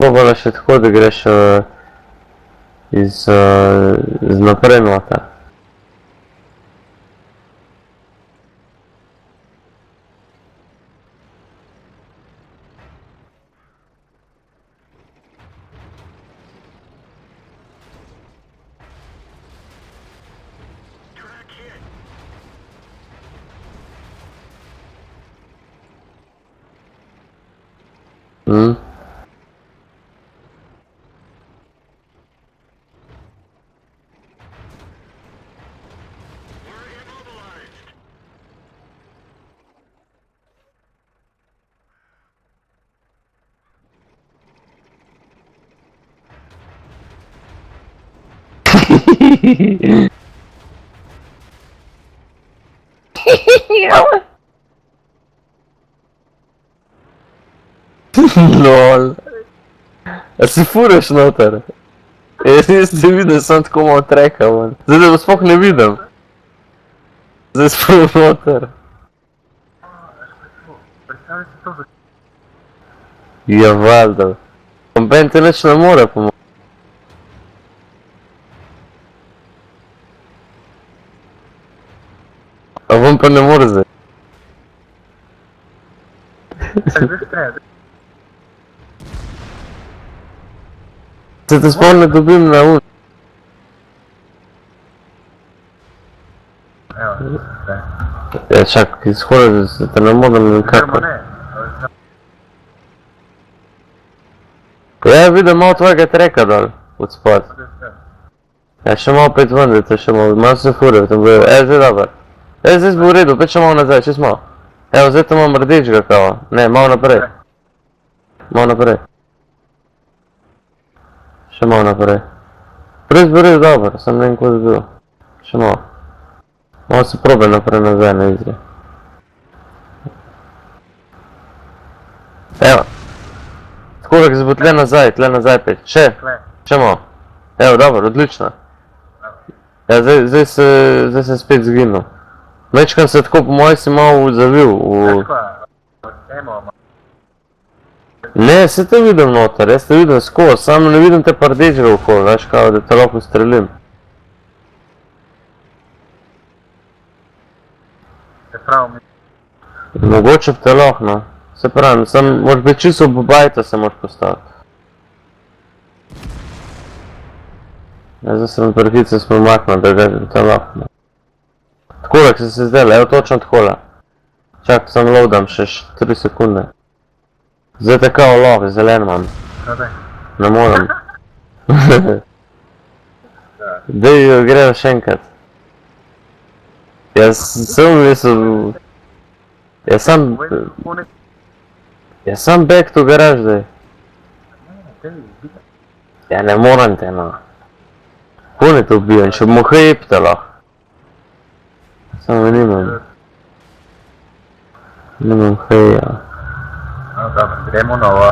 Probala še tako, da greš iz naprej noter. LOL. A si furaš noter? Jaz nisem videl, sem tako malo treka ven. Zdaj da sploh ne vidim. Zdaj sploh noter. Ja, valjda. Ben te nič ne more pomagati. A vam pa ne more zdaj. Se te sploh ne dobim na un. Ja, čak, izhodi, da se te ne morem nekako. Ja, vidim malo tvojega treka dol, od spod. Ja, še malo pet ven, da te še malo se furijo, tam bojo, zdaj dober. Zdaj bo v redu, pet še malo nazaj, čez malo. Evo, zdaj tam imam rdečega kava, ne, malo naprej. Malo naprej. Še malo naprej. Prej bo redu dober, sem ne vem, ko bi bil. Še malo. Malo se probaj naprej nazaj na izri. Evo. Tako da se bo tle nazaj pet. Še malo. Evo, dobro, odlično. Ja, zdaj se spet zginil. Večkrat se tako po moji si malo zavil v... Ne, se te vidim noter, jaz te vidim skozi, samo ne vidim te pa rdečega okoli, veš kao, da te lahko strelim. Mogoče v te lahko, no. Se pravim, sam moraš biti čisto v bajta se moraš postaviti. Ja, zdaj sem prehice spremaknil, da ga te lahko. Takole, ki se zdaj, evo točno takole. Čak, sam loadam še 3 sekunde. Zdaj te kao lahko, zelen imam. Ne morem. Dej, gremo še enkrat. Jaz sem mislil... Jaz sam back to garage zdaj. Ja, ne moram te, no. Kone te ubijem, še bomo hejpte lahko. Samo nimam. Nimam heja. No dobro, gremo novo.